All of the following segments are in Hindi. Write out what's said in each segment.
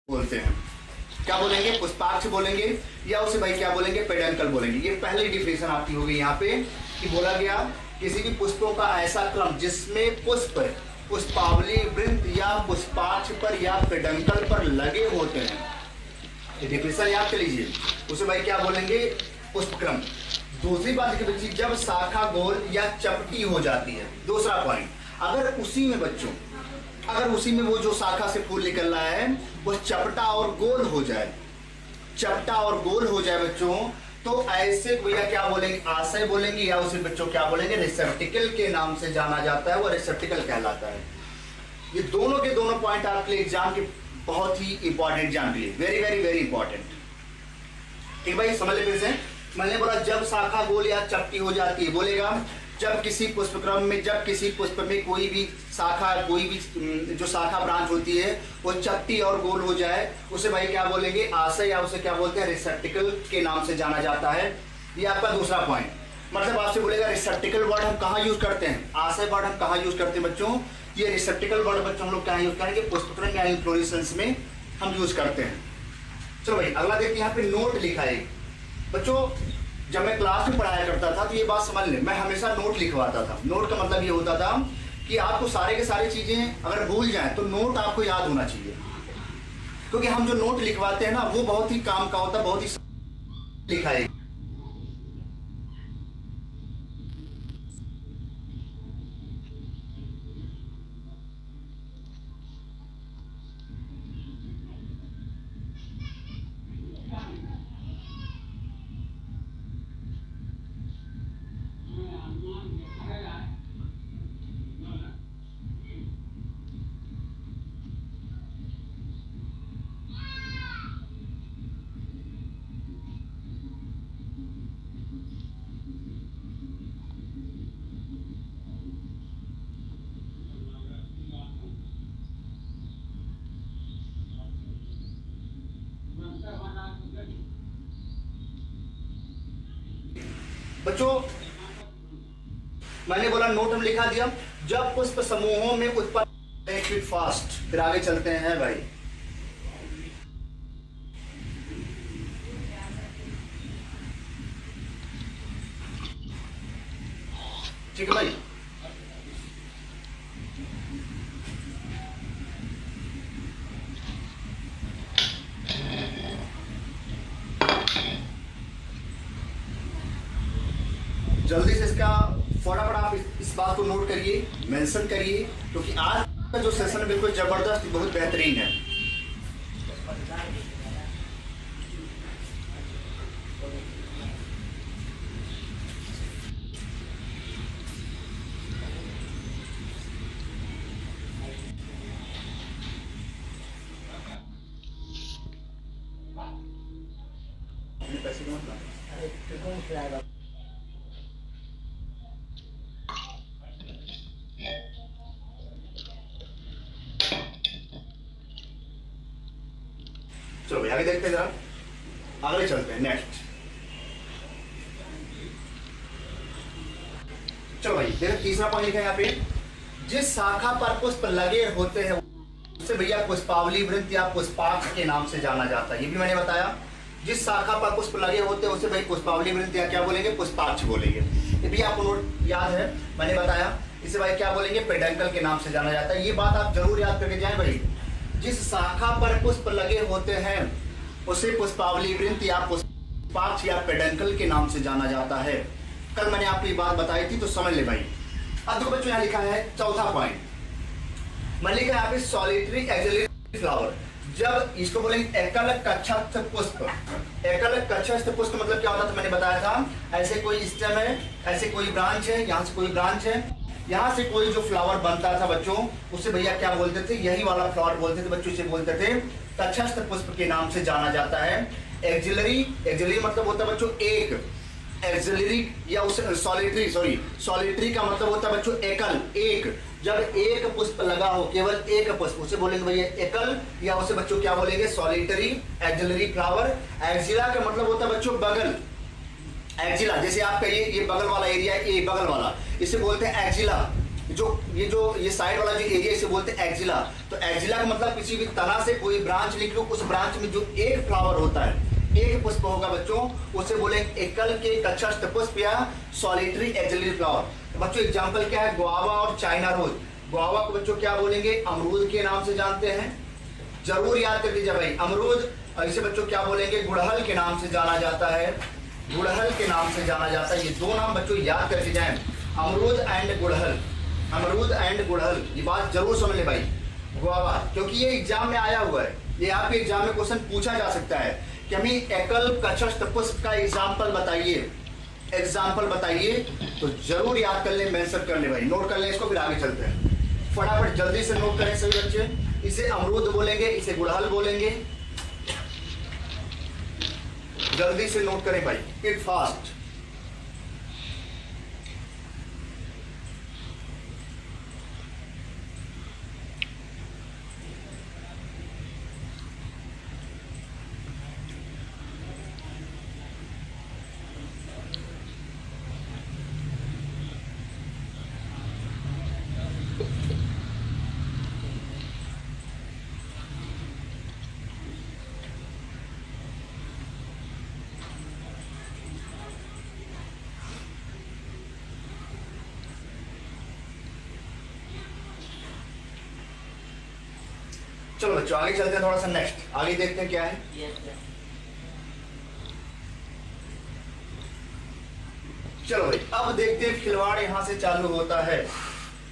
बोलते हैं। क्या बोलेंगे? पुष्पाक्ष बोलेंगे या उसे भाई क्या बोलेंगे? पेडंकल बोलेंगे। ये पहली डिफिनेशन आपकी हो गई यहाँ पे कि बोला गया किसी भी पुष्पों का ऐसा क्रम जिसमें पुष्प पुष्पावली वृंत या पुष्पाक्ष पर या पेडंकल पर लगे होते हैं। ये डिफिनेशन याद कर लीजिए। उसे भाई क्या बोलेंगे? पुष्पक्रम। दूसरी बात की बच्ची, जब शाखा गोल या चपटी हो जाती है। दूसरा पॉइंट, अगर उसी में बच्चों अगर उसी में वो जो शाखा से फूल निकल रहा है वो चपटा और गोल हो जाए, चपटा और गोल हो जाए बच्चों, तो ऐसे भैया क्या बोलेंगे? आशय बोलेंगे या उसे बच्चों क्या बोलेंगे? रिसेप्टिकल के नाम से जाना जाता है, वो रिसेप्टिकल कहलाता है। ये दोनों के दोनों पॉइंट आपके लिए एग्जाम के बहुत ही इंपॉर्टेंट जान के लिए, वेरी वेरी वेरी इंपॉर्टेंट। ठीक भाई, समझ ले फिर से। मैंने बोला जब शाखा गोल या चपटी हो जाती है, बोलेगा जब किसी पुष्पक्रम में, जब किसी पुष्प में कोई भी शाखा, कोई भी जो शाखा ब्रांच होती है वो चपटी और गोल हो जाए, उसे भाई क्या बोलेंगे? आशय या उसे क्या बोलते हैं? रिसेप्टिकल के नाम से जाना जाता है। ये आपका दूसरा पॉइंट। मतलब आपसे बोलेगा रिसेप्टिकल वर्ड हम कहाँ यूज करते हैं, आशय वर्ड हम कहाँ यूज करते हैं बच्चों? ये रिसेप्टिकल वर्ड बच्चों हम लोग कहाँ यूज करेंगे? पुष्पक्रम या इन्फ्लोरेसेंस में हम यूज करते हैं। चलो भाई अगला देखते हैं। यहाँ पे नोट लिखा है बच्चों। जब मैं क्लास में पढ़ाया करता था तो ये बात समझ ले, मैं हमेशा नोट लिखवाता था। नोट का मतलब ये होता था कि आपको सारे के सारी चीजें अगर भूल जाए तो नोट आपको याद होना चाहिए, क्योंकि हम जो नोट लिखवाते हैं ना वो बहुत ही काम का होता है, बहुत ही लिखा है। बच्चों मैंने बोला नोट हम लिखा दिया। जब पुष्प समूहों में उत्पन्न फास्ट, फिर आगे चलते हैं भाई। ठीक है भाई। जल्दी से इसका फटाफट आप इस बात को नोट करिए, मेंशन करिए, क्योंकि आज का जो सेशन है बिल्कुल जबरदस्त, बहुत बेहतरीन है। चलो भाई आगे देखते हैं, जरा आगे चलते हैं। नेक्स्ट चलो भाई देखो, तीसरा पॉइंट लिखा है यहाँ पे, जिस शाखा पर पुष्प लगे होते हैं उसे भैया पुष्पावली वृंत या पुष्पाक्ष के नाम से जाना जाता है। ये भी मैंने बताया, जिस शाखा पर पुष्प लगे होते हैं उसे भाई पुष्पावली वृंत या क्या बोलेंगे? पुष्पाक्ष बोलेंगे। ये भी आपको नोट याद है, मैंने बताया। इसे भाई क्या बोलेंगे? पेडंकल के नाम से जाना जाता है। ये बात आप जरूर याद करके जाएं भाई। जिस शाखा पर पुष्प लगे होते हैं उसे पुष्पावली वृंत या पुष्पाक्ष या पेडंकल के नाम से जाना जाता है। कल मैंने आपको ये बात बताई थी, तो समझ ले भाई। अब देखो बच्चों यहाँ लिखा है चौथा पॉइंट, मैं लिखा है यहाँ पे सॉलिटरी एक्सिलरी फ्लावर। जब इसको बोलेंगे एकल कक्षस्थ पुष्प। एकल कक्षस्थ पुष्प मतलब क्या होता था? मैंने बताया था, ऐसे कोई स्टेम है, ऐसे कोई ब्रांच है, यहाँ से कोई ब्रांच है, यहाँ से कोई जो फ्लावर बनता था बच्चों उसे भैया क्या बोलते थे? यही वाला फ्लावर बोलते थे बच्चों, इसे बोलते थे कक्षस्थ पुष्प के नाम से जाना जाता है। एक्सिलरी, एक्सिलरी मतलब होता है बच्चों एक, एक्सिलरी या उसे सॉलिटरी का मतलब होता है बच्चों एकल, एक। जब एक पुष्प लगा हो, केवल एक पुष्प, उसे बोलेंगे भैया एकल, या उसे बच्चों क्या बोलेंगे? Solitary axillary flower. एक्सिला का मतलब होता है बच्चों बगल, एक्जिला, जैसे आपका ये बगल वाला एरिया, ये बगल वाला, इसे बोलते हैं एक्जिला। ये साइड वाला जो एरिया इसे बोलते हैं एक्जिला। तो एक्जिला का मतलब किसी भी तरह से कोई ब्रांच निकलो, उस ब्रांच में जो एक फ्लावर होता है, एक पुष्प होगा बच्चों, उसे बोलेंगे एकल के कक्षस्थ पुष्प या सॉलिटरी एक्जिलरी फ्लावर। बच्चों एग्जांपल क्या है, गुआवा और चाइना रोज। गुआवा को बच्चों क्या बोलेंगे, अमरूद के नाम से जानते हैं, जरूर याद कर लीजिए भाई अमरूद। और इसे बच्चों क्या बोलेंगे, गुड़हल के नाम से जाना जाता है, गुड़हल के नाम से जाना जाता है। ये दो नाम बच्चों याद करके जाएं, अमरूद एंड गुड़हल, अमरूद एंड गुड़हल। ये बात जरूर समझ ले भाई, गुआवा, क्योंकि ये एग्जाम में आया हुआ है, ये आपके एग्जाम में क्वेश्चन पूछा जा सकता है कि हमें एकल कक्षस्थ पुष्प का एग्जाम्पल बताइए, एग्जाम्पल बताइए। तो जरूर याद कर ले, मेंशन कर ले भाई, नोट कर ले इसको, फिर आगे चलते हैं। फटाफट जल्दी से नोट करें सभी बच्चे। इसे अमरूद बोलेंगे, इसे गुड़हल बोलेंगे, जल्दी से नोट करें भाई, इट फास्ट। चलो बच्चों आगे चलते हैं, थोड़ा सा नेक्स्ट आगे देखते हैं क्या है। चलो भाई अब देखते हैं, खिलवाड़ यहां से चालू होता है,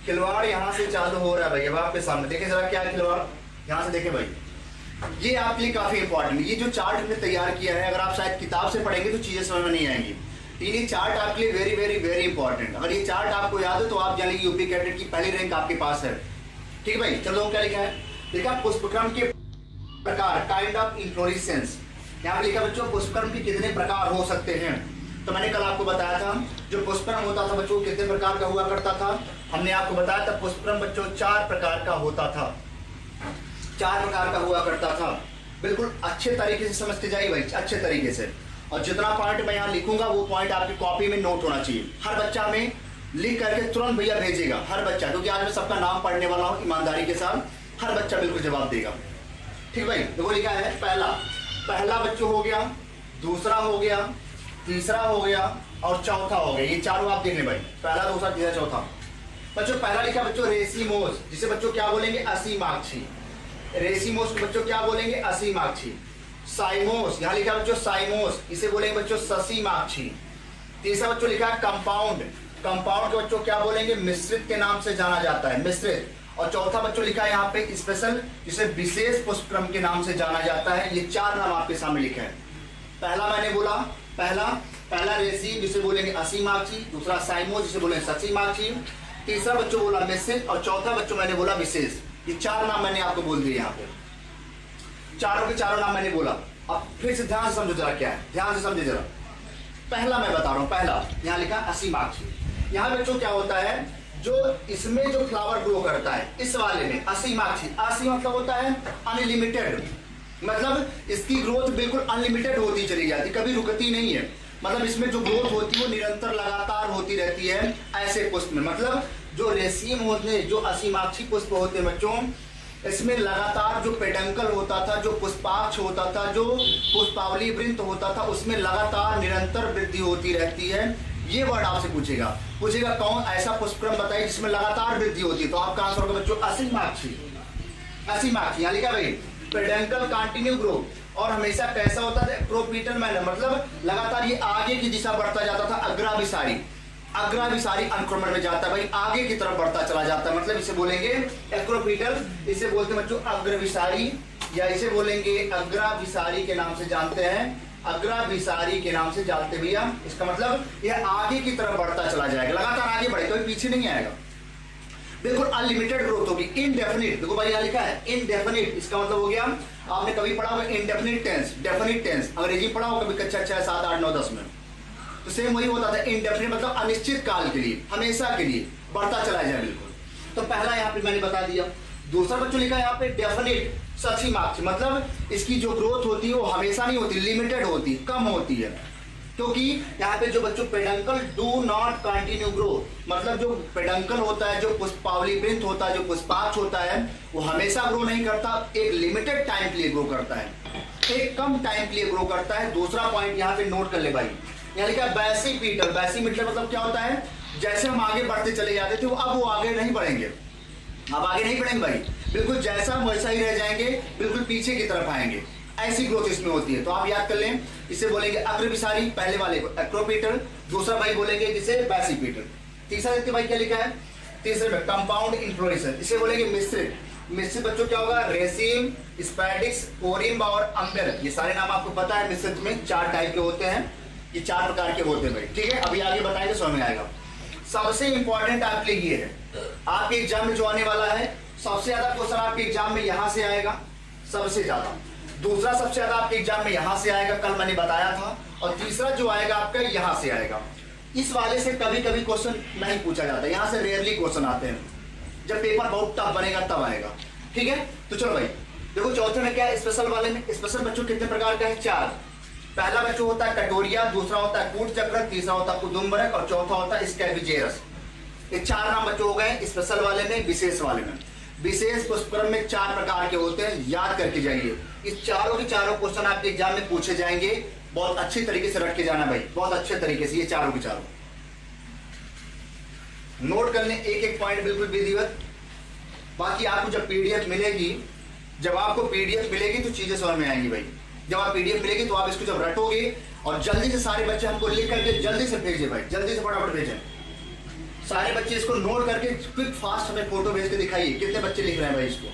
खिलवाड़ यहां से चालू हो रहा है भाई। अब आपके सामने देखें जरा क्या है खिलवाड़, यहां से देखें भाई, ये आपके लिए काफी इंपॉर्टेंट है। ये जो चार्ट हमने तैयार किया है, अगर आप शायद किताब से पढ़ेंगे तो चीजें समझ में नहीं आएंगी, ये चार्ट आपके लिए वेरी वेरी वेरी इंपॉर्टेंट। अगर ये चार्ट आपको याद है तो आप जानेंगे यूपी कैडेट की पहली रैंक आपके पास है। ठीक है भाई, चलो क्या लिखा है, लिखा पुष्पक्रम के प्रकार, काइंड ऑफ इन्फ्लोरेसेंस। यहाँ पे लिखा बच्चों पुष्पक्रम के कितने प्रकार हो सकते हैं। तो मैंने कल आपको बताया था जो पुष्पक्रम होता था बच्चों कितने प्रकार का हुआ करता था, हमने आपको बताया था पुष्पक्रम बच्चों 4 प्रकार का होता था, 4 प्रकार का हुआ करता था। बिल्कुल अच्छे तरीके से समझ के जाइए भाई, अच्छे तरीके से। और जितना पॉइंट मैं यहाँ लिखूंगा वो पॉइंट आपकी कॉपी में नोट होना चाहिए। हर बच्चा में लिख करके तुरंत भैया भेजेगा, हर बच्चा, क्योंकि आज मैं सबका नाम पढ़ने वाला हूँ ईमानदारी के साथ, हर बच्चा बिल्कुल जवाब देगा। ठीक भाई, देखो लिखा है पहला बच्चों हो गया, दूसरा हो गया, तीसरा हो गया और चौथा हो गया। ये चारों आप देख ले भाई, पहला, दूसरा, तीसरा, चौथा। बच्चों पहला लिखा बच्चों रेसीमोस, जिसे बच्चों क्या बोलेंगे, असीमाक्षी। रेसीमोस को बच्चों क्या बोलेंगे, असीमाक्षी। साइमोस, यहाँ लिखा बच्चों साइमोस, इसे बोलेंगे बच्चों ससीमाक्षी। तीसरा बच्चों लिखा है कंपाउंड, कंपाउंड के बच्चों क्या बोलेंगे, मिश्रित के नाम से जाना जाता है, मिश्रित। और चौथा बच्चों लिखा है यहाँ पे स्पेशल, जिसे विशेष पुष्पक्रम के नाम से जाना जाता है। ये 4 नाम आपके सामने लिखे हैं। पहला मैंने बोला, पहला रेसी जिसे बोलेंगे असीमाक्षी, दूसरा साइमोस जिसे बोलेंगे ससीमाक्षी, तीसरा बच्चों बोला मिश्रित और चौथा बच्चों मैंने बोला विशेष। ये 4 नाम मैंने आपको बोल दिए यहाँ पे, चारों के चारों नाम मैंने बोला। अब फिर से ध्यान से समझो जरा क्या है, ध्यान से समझे जरा। पहला मैं बता रहा हूँ, पहला यहाँ लिखा असीमाक्षी। यहाँ बच्चों क्या होता है, जो इसमें जो फ्लावर ग्रो करता है इस वाले में असीमाक्षी, असी मतलब होता है अनलिमिटेड, मतलब इसकी ग्रोथ बिल्कुल अनलिमिटेड होती चली जाती, कभी रुकती नहीं है। मतलब इसमें जो ग्रोथ होती है वो निरंतर लगातार होती रहती है ऐसे पुष्प में। मतलब जो रेसीम होते हैं, जो असीमाक्षी पुष्प होते हैं बच्चों, इसमें लगातार जो पेडंकल होता था, जो पुष्पाक्ष होता था, जो पुष्पावली वृंत होता था, उसमें लगातार निरंतर वृद्धि होती रहती है। ये वर्ड आपसे पूछेगा कौन ऐसा पुष्पक्रम बताइए जिसमें लगातार वृद्धि होती है। तो आपका आंसर होगा बच्चों असीमाक्षी, असीमाक्षी। यहाँ लिखा भाई पेडंकल कंटिन्यू ग्रोथ, और हमेशा कैसा होता था, प्रोपीटल मैनर, मतलब लगातार ये आगे की दिशा बढ़ता जाता था। अग्राभिसारी, अग्राभिसारी अनुक्रमण में जाता है भाई, आगे की तरफ बढ़ता चला जाता है, मतलब इसे बोलेंगे एक्रोपीटल, इसे बोलते हैं बच्चों अग्रविसारी, या इसे बोलेंगे अग्राभिसारी के नाम से जानते हैं, अग्राभिसारी के नाम से जानते भैया। इसका मतलब यह आगे की तरफ बढ़ता चला जाएगा, लगातार आगे बढ़ेगा, कोई पीछे नहीं आएगा, बिल्कुल अनलिमिटेड ग्रोथ होगी, इनडेफिनिट। देखो भाई यहाँ लिखा है इनडेफिनिट, इसका मतलब हो गया, आपने कभी पढ़ा होगा इनडेफिनिट टेंस, डेफिनिट टेंस, अंग्रेजी पढ़ा होगा कभी कक्षा 6, 7, 8, 9, 10 में, तो सेम वही होता था। इनडेफिनिट मतलब अनिश्चित काल के लिए, हमेशा के लिए बढ़ता चला जाए बिल्कुल। तो पहला यहाँ पे मैंने बता दिया। दूसरा बच्चों लिखा है यहाँ पे डेफिनिट ससीमाक्षी, मतलब इसकी जो ग्रोथ होती है वो हमेशा नहीं होती, लिमिटेड होती, कम होती है। क्योंकि यहाँ पे जो बच्चों peduncle do not continue grow, मतलब जो पेडंकल होता है, जो पुष्पावली वृंत होता है, जो पुष्पाक्ष होता है, वो हमेशा ग्रो नहीं करता, एक लिमिटेड टाइम के लिए ग्रो करता है, एक कम टाइम के लिए ग्रो करता है। दूसरा पॉइंट यहाँ पे नोट कर ले भाई, यहाँ लिखा है बेसिपिटल। बेसिपिटल मतलब क्या होता है, जैसे हम आगे बढ़ते चले जाते थे अब वो आगे नहीं बढ़ेंगे, अब आगे नहीं बढ़ेंगे भाई, बिल्कुल जैसा वैसा ही रह जाएंगे, बिल्कुल पीछे की तरफ आएंगे, ऐसी ग्रोथ इसमें होती है। तो आप याद कर लें, इसे बोलेंगे अग्रविसारी, पहले वाले को एक्रोपीटल, दूसरा भाई बोलेंगे जिसे बेसिपिटल। तीसरा देखते भाई क्या लिखा है, तीसरे में कंपाउंड इन्फ्लोरेसेंस, इसे बोलेंगे मिश्रित। मिश्रित बच्चों क्या होगा, रेसिम, स्पैडिक्स, कोरिम्बा और अम्बेल, ये सारे नाम आपको पता है। मिश्रित में 4 टाइप के होते हैं, ये 4 प्रकार के होते हैं भाई, ठीक है। अभी आगे बताएंगे, समझ में आएगा। सबसे इंपॉर्टेंट आपके लिए ये है, आपके एग्जाम में जो आने वाला है, सबसे ज्यादा क्वेश्चन आपके एग्जाम में यहां से आएगा, सबसे ज्यादा। दूसरा सबसे ज्यादा आपके एग्जाम में यहां से आएगा, कल मैंने बताया था। और तीसरा जो आएगा आपका यहां से आएगा। इस वाले से कभी कभी क्वेश्चन नहीं पूछा जाता, यहां से रेयरली क्वेश्चन आते हैं, जब पेपर बहुत टफ बनेगा तब आएगा, ठीक है। तो चलो भाई देखो, चौथे में क्या है, स्पेशल वाले में। स्पेशल बच्चों कितने प्रकार का है, 4। पहला बच्चों होता है कटोरिया, दूसरा होता है कूट चक्र, तीसरा होता है उदुम्बरक और चौथा होता है स्कैविजेरस। ये 4 नाम बच्चों हो गए स्पेशल वाले में, विशेष वाले में। विशेष पुष्पक्रम में 4 प्रकार के होते हैं, याद करके जाइए। इस चारों के चारों क्वेश्चन आपके एग्जाम में पूछे जाएंगे, बहुत अच्छी तरीके से रख के जाना भाई, बहुत अच्छे तरीके से, ये चारों के चारों नोट कर लें, एक एक पॉइंट बिल्कुल विधिवत। बाकी आपको जब पीडीएफ मिलेगी, जब आपको पीडीएफ मिलेगी तो चीजें समझ में आएंगी भाई। जब आप पीडीएफ मिलेगी तो आप इसको जब रटोगे, और जल्दी से सारे बच्चे हमको लिख करके जल्दी से भेजें भाई, जल्दी से फटाफट भेजें। सारे बच्चे इसको नोट करके क्विक फास्ट हमें फोटो भेज के दिखाइए कितने बच्चे लिख रहे हैं भाई इसको।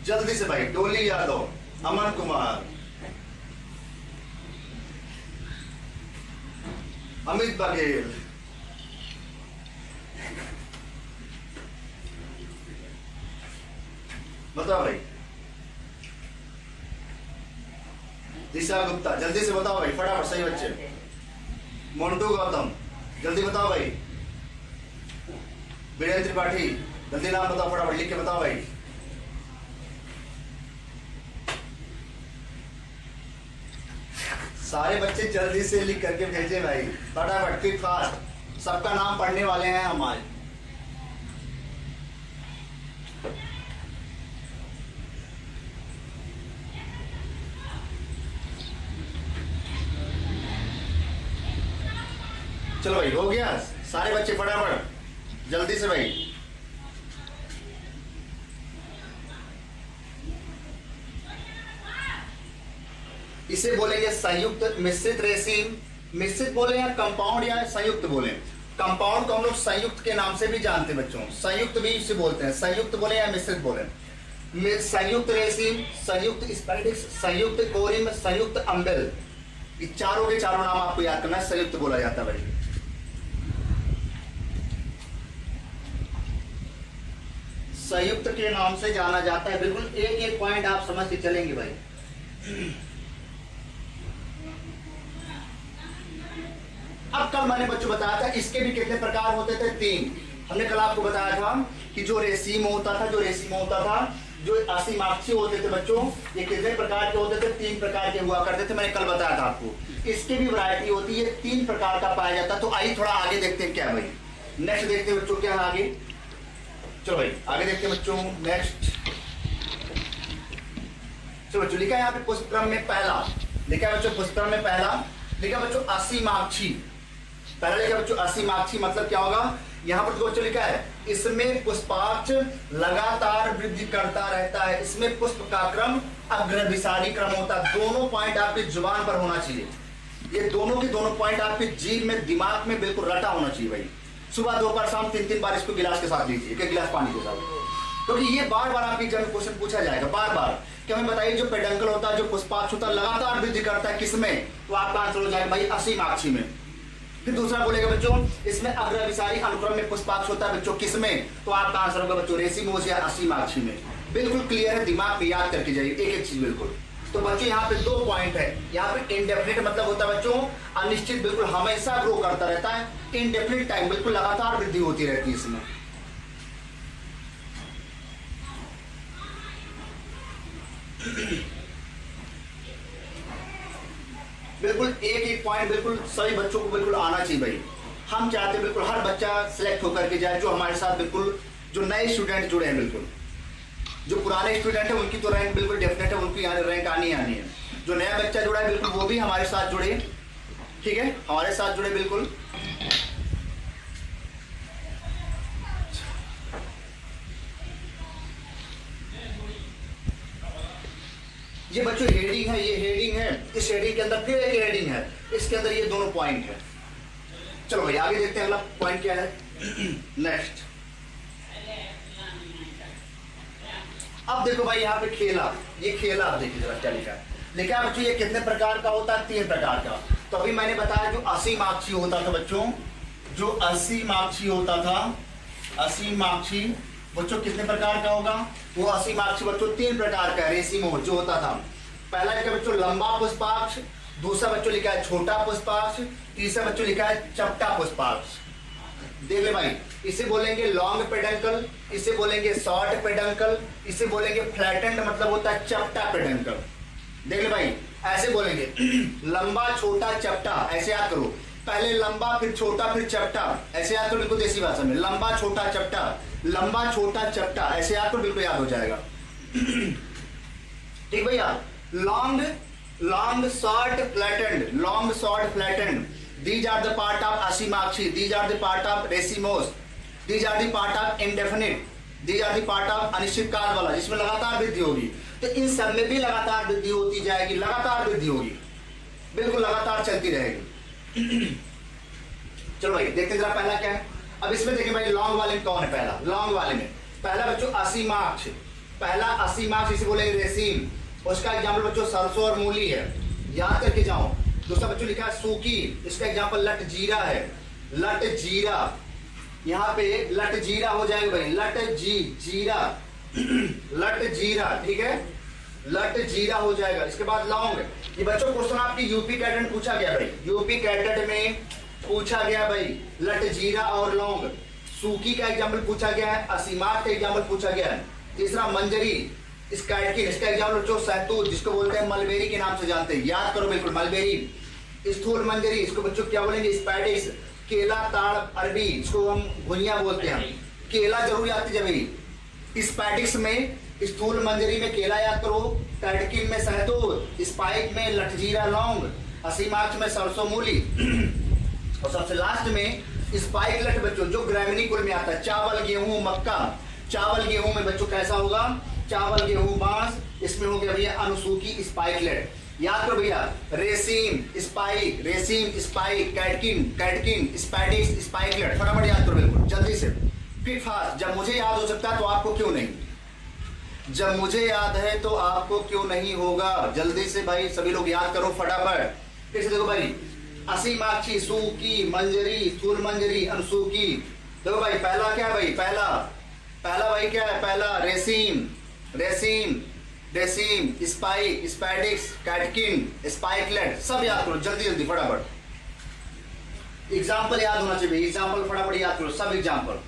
जल्दी से भाई, डोली यादव, अमन कुमार, अमित बघेल, बताओ भाई। दिशा गुप्ता, जल्दी से बताओ भाई, फटाफट, सही बच्चे। मोन्टू गौतम, जल्दी बताओ भाई। वीरेंद्र त्रिपाठी, जल्दी नाम बताओ, फटाफट लिख के बताओ भाई। सारे बच्चे जल्दी से लिख करके भेजे भाई, फटाफट, क्विक फास्ट, सबका नाम पढ़ने वाले हैं हम आज। चलो भाई, हो गया, सारे बच्चे फटाफट जल्दी से भाई। इसे बोलेंगे संयुक्त मिश्रित रेसिम। मिश्रित बोले या कंपाउंड या संयुक्त बोले। कंपाउंड को हम लोग संयुक्त के नाम से भी जानते हैं बच्चों, संयुक्त भी इसे बोलते हैं, संयुक्त बोले या मिश्रित बोले। संयुक्त रेसिम, संयुक्त स्पैडिक्स, संयुक्त कोरिम, संयुक्त अम्बेल, ये चारों के चारों नाम आपको याद करना है, संयुक्त बोला जाता है भाई। संयुक्त के नाम से जाना जाता है, बिल्कुल एक एक पॉइंट आप समझ के चलेंगे भाई। अब कल मैंने बच्चों बताया था इसके भी कितने प्रकार होते थे, 3। हमने कल आपको बताया था कि जो रेसिम होता था, जो असीमाक्षी होते थे बच्चों, ये कितने प्रकार के होते थे, 3 प्रकार के हुआ करते थे, मैंने कल बताया था आपको। इसके भी वैरायटी होती है, 3 प्रकार का पाया जाता है। तो आइए थोड़ा आगे देखते हैं क्या है भाई, नेक्स्ट देखते हैं बच्चों क्या है आगे। चलो भाई आगे देखते हैं बच्चों, नेक्स्ट। चलो बच्चों, लिखा है यहाँ पे पुष्पक्रम में पहला, लिखा है बच्चों पुष्पक्रम में पहला, लिखा बच्चों असीमाक्षी। पहला लिखा बच्चों असीमाक्षी, मतलब क्या होगा, यहाँ पर जो बच्चों लिखा है, इसमें पुष्पाक्ष लगातार वृद्धि करता रहता है, इसमें पुष्प का क्रम अग्रभिसारी क्रम होता है। दोनों पॉइंट आपकी जुबान पर होना चाहिए, ये दोनों के दोनों पॉइंट आपके जीभ में, दिमाग में बिल्कुल रटा होना चाहिए भाई। सुबह दोपहर शाम 3-3 बार इसको गिलास के साथ लीजिए, एक गिलास पानी के साथ, क्योंकि ये बार बार आपके एग्जाम में क्वेश्चन पूछा जाएगा, बार बार कि हमें बताइए जो पेडंकल होता है, जो पुष्पाक्ष होता है, लगातार वृद्धि करता है किसमें, तो आपका आंसर हो जाएगा भाई असीमाक्षी में। फिर दूसरा बोलेगा बच्चों, इसमें अग्रविसारी अनुक्रम में पुष्पाक्ष होता है बच्चों किसमें, तो आपका आंसर होगा बच्चों रेसिमोस या असीमाक्षी में। बिल्कुल क्लियर है, दिमाग में याद करके जाइए एक एक चीज बिल्कुल। तो बच्चों यहाँ पे 2 पॉइंट है। यहाँ पे इंडेफिनिट मतलब होता है बच्चों अनिश्चित, बिल्कुल हमेशा ग्रो करता रहता है। इंडेफिनिट टाइम बिल्कुल लगातार वृद्धि होती रहती है इसमें। बिल्कुल एक पॉइंट बिल्कुल सभी बच्चों को बिल्कुल आना चाहिए भाई। हम चाहते हैं बिल्कुल हर बच्चा सिलेक्ट होकर के जाए, जो हमारे साथ बिल्कुल जो नए स्टूडेंट जुड़े हैं, बिल्कुल जो पुराने स्टूडेंट हैं उनकी तो रैंक बिल्कुल डेफिनेट है, उनकी रैंक आनी है। जो नया बच्चा जुड़ा है बिल्कुल वो भी हमारे साथ जुड़े, ठीक है, हमारे साथ जुड़े बिल्कुल। ये बच्चों हेडिंग है, ये हेडिंग है, इस हेडिंग के अंदर फिर एक हेडिंग है, इसके अंदर ये दोनों पॉइंट है। चलो भाई आगे देखते हैं अगला पॉइंट क्या है। नेक्स्ट अब देखो भाई यहाँ पे खेला, ये खेला, आप देखिए जरा क्या लिखा है। लिखा है बच्चों ये कितने प्रकार का होता है, 3 प्रकार का। तो अभी मैंने बताया जो 80 मार्क्सी होता था बच्चों, जो 80 मार्क्सी होता था, 80 मार्क्सी बच्चों कितने प्रकार का होगा, वो 80 मार्क्सी बच्चों 3 प्रकार का रेसिमो जो होता था। पहला लिखा बच्चों लंबा पुष्पाक्ष, दूसरा बच्चों लिखा है छोटा पुष्पाक्ष, तीसरा बच्चों लिखा है चपटा पुष्पाक्ष। देख ले भाई, इसे बोलेंगे लॉन्ग पेडंकल, इसे बोलेंगे शॉर्ट पेडंकल, इसे बोलेंगे फ्लैटेंड मतलब होता है चपटा पेडंकल। देख ले भाई ऐसे बोलेंगे लंबा छोटा चपटा, ऐसे याद करो, पहले लंबा फिर छोटा फिर चपटा, ऐसे याद करो बिल्कुल देसी भाषा में, लंबा छोटा चपटा, लंबा छोटा चपटा, ऐसे याद करो बिल्कुल याद हो जाएगा। ठीक भैया, long short flattened, long short flattened, these are the part of असीमाक्षी, these are the part of racemose, these are the part of indefinite, these are the part of अनिश्चित काल वाला, जिसमें लगातार वृद्धि होगी। तो इन सब में भी लगातार वृद्धि होती जाएगी, लगातार वृद्धि होगी, बिल्कुल लगातार चलती रहेगी। चलो भाई देखते जरा पहला क्या है। अब इसमें देखिए भाई लॉन्ग वाले में कौन है, पहला लॉन्ग वाले में पहला बच्चों असीमाक्ष, पहला असीमाक्ष इसे बोलेंगे रेसिम, उसका एग्जाम्पल बच्चों सरसों और मूली है, याद करके जाओ। दूसरा बच्चों लिखा है सूकी, इसका एग्जाम्पल लट जीरा है, लट जीरा, यहाँ पे लट जीरा हो जाएगा भाई, लट जीरा लट जीरा, ठीक है, लट जीरा हो जाएगा। इसके बाद लौंग, ये बच्चों क्वेश्चन आपकी यूपी कैडेट में पूछा गया भाई, यूपी कैडेट में पूछा गया भाई, लट जीरा और लौंग। सूकी का एग्जाम्पल पूछा गया है, असीमात का एग्जाम्पल पूछा गया है। तीसरा मंजरी, इसका एग्जाम्पल जो सहतूत, जिसको बोलते हैं मलबेरी के नाम से जानते हैं, याद करो बिल्कुल मलबेरी। स्थूल मंजरी, इसको बच्चों क्या बोलेंगे, स्पैडिक्स, केला ताड़ अरबी, इसको हम घुइया बोलते हैं, केला जरूर याद कीजिए। स्पैडिक्स में, स्थूल मंजरी में केला याद करो, कैटकिन में सहतूत, स्पाइक में लटजीरा लौंग, असीमाक्ष में सरसों मूली, और सबसे लास्ट में स्पाइक लट बच्चों जो ग्रामीणी कुल में आता है, चावल गेहूं मक्का। चावल गेहूं में बच्चों कैसा होगा, चावल गेहूं बांस, इसमें हो गया भैया अनुसूकी स्पाइकलेट। याद करो भैया, रेसिम spike, रेसिम spike, catkin spadix spikelet, फटाफट याद करो बिल्कुल जल्दी से, फिर फास्ट। जब मुझे याद हो सकता है तो आपको क्यों नहीं, जब मुझे याद है तो आपको क्यों नहीं होगा, जल्दी से भाई सभी लोग याद करो फटाफट। फिर से देखो भाई, असीमाक्षी, सूकी, मंजरी, स्थूल मंजरी, अनुसूकी। देखो भाई पहला क्या है भाई, पहला भाई क्या है, पहला रेसिम, स्पाइक, स्पैडिक्स, कैटकिन, स्पाइकलेट, सब याद करो जल्दी फटाफट। एग्जाम्पल याद होना चाहिए, एग्जाम्पल फटाफट याद करो, सब एग्जाम्पल।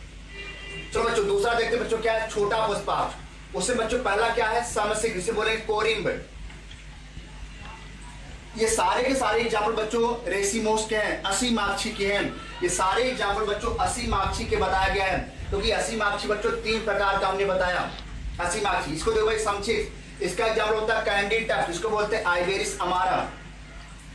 चलो बच्चों दूसरा देखते हैं बच्चों क्या है, छोटा पुष्पाक्ष। उससे बच्चों पहला क्या है, समसिक, जिसे बोलेंगे कोरिम्ब। ये सारे के सारे एग्जाम्पल बच्चों रेसिमोस के हैं, असीमाक्षी के हैं। ये सारे एग्जाम्पल बच्चों असीमाक्षी के बताया गया है, क्योंकि असीमाक्षी बच्चों 3 प्रकार का हमने बताया। असीमाक्षी, इसको देखो भाई संक्षिप्त, इसका एग्जाम्पल होता है कैंडी टफ्ट, इसको बोलते हैं आइवेरिस अमारा,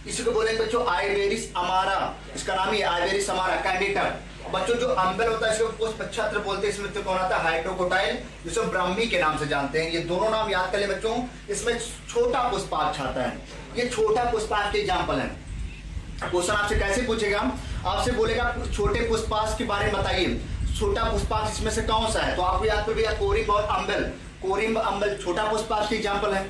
इसको बोलेंगे बच्चों आइवेरिस अमारा, इसका नाम ही आइवेरिस अमारा, कैंडी टफ्ट। बच्चों जो अम्बेल होता है इसको पुष्प छत्र बोलते हैं, इसमें तो कौन आता है, हाइड्रोकोटाइल, जिसको ब्राह्मी के नाम से जानते हैं। ये दोनों नाम याद कर ले बच्चों। इसमें छोटा पुष्पाक्ष आता है, ये छोटा पुष्पाक्ष के एग्जाम्पल है। क्वेश्चन आपसे कैसे पूछेगा, आपसे बोलेगा छोटे पुष्पाक्ष के बारे में बताइए, छोटा पुष्पाक्ष इसमें से कौन सा है, तो आपको याद करिएगा कोरिम्ब और अम्बेल। कोरिम्ब अम्बेल छोटा पुष्पाक्ष के एग्जाम्पल है।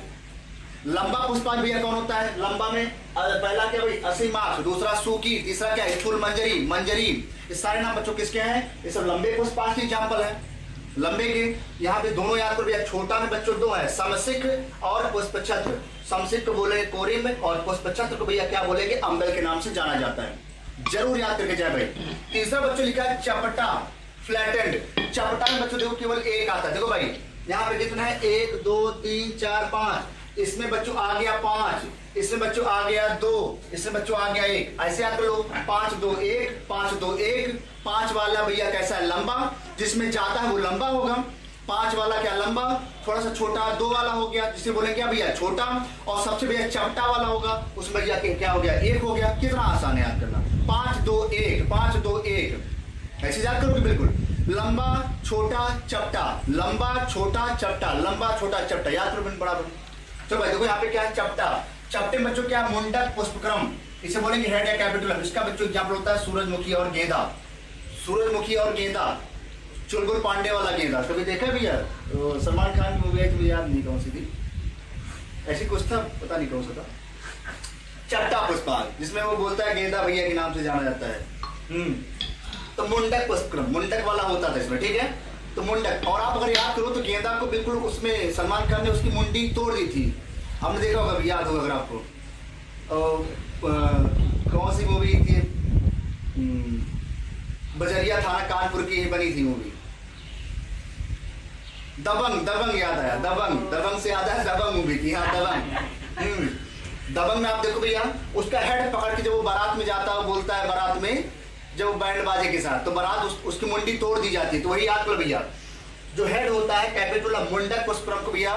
लंबा पुष्पाक्ष भैया कौन होता है, लंबा में पहला क्या भाई असीमाक्ष, दूसरा सूकी, तीसरा क्या स्थूल मंजरी। ये सारे नाम बच्चों किसके हैं, ये सब लंबे पुष्पाक्ष के एग्जाम्पल है। लंबे के। यहाँ पे दोनों याद करो भैया, छोटा में बच्चों दो है, समशिख और पुष्पछत्र। समशिख को बोलेंगे कोरिम और पुष्पछत्र को भैया क्या बोलेंगे, अम्बेल के नाम से जाना जाता है। जरूर याद करके जाए भाई। तीसरा बच्चों लिखा है चपटा, फ्लैटेंड। चपटा में बच्चों देखो केवल एक आता है। देखो भाई यहाँ पे कितना है, 1 2 3 4 5, इसमें बच्चों आ गया 5, इसमें बच्चों आ गया 2, इसमें बच्चों आ गया 1। ऐसे याद कर लो, 5 2 1 5 2 1। 5 वाला भैया कैसा है, लंबा, जिसमें जाता है वो लंबा होगा। 5 वाला क्या लंबा, थोड़ा सा छोटा 2 वाला हो गया, जिसे बोलेंगे क्या भैया, छोटा। और सबसे भैया चपटा वाला होगा, उसमें भैया क्या हो गया, 1 हो गया। कितना आसान है याद करना, 5 2 1 5 2 1, ऐसे याद करोगे बिल्कुल। लंबा छोटा चपटा, लंबा छोटा चपटा, लंबा छोटा चपटा, याद करो बराबर। तो भाई देखो यहाँ पे क्या है, चपटा। चपटे बच्चों क्या, मुंडक पुष्पक्रम, इसे बोलेंगे हेड या कैपिटल। इसका बच्चों एग्जाम्पल होता है सूरजमुखी और गेंदा। सूरजमुखी और गेंदा, चुलबुल पांडे वाला गेंदा कभी देखा भैया, तो सलमान खान की मूवी है, तो याद नहीं कौन सी थी, ऐसी कुछ था, पता नहीं कौन सा था। चपटा पुष्पाल, जिसमें वो बोलता है गेंदा भैया के नाम से जाना जाता है। तो मुंडक पुष्पक्रम, मुंडक वाला होता था इसमें, ठीक है। तो मुंडक, और आप अगर याद करो तो गेंदा को बिल्कुल उसमें सलमान खान ने उसकी मुंडी तोड़ दी थी, हमने देखा होगा, याद होगा अगर आपको। कौन सी मूवी थी, बजरिया थाना कानपुर की बनी थी मूवी, दबंग। दबंग याद आया, दबंग, दबंग से याद आया दबंग मूवी की, हाँ दबंग। दबंग में आप देखो भैया, उसका हेड पकड़ के जब वो बारात में जाता है, बोलता है बारात में जब बैंड बाजे के साथ, तो बारात उसकी मुंडी तोड़ दी जाती है। तो वही याद करो भैया, जो हेड होता है कैपिटुला मुंडक पुष्पक्रम को भैया,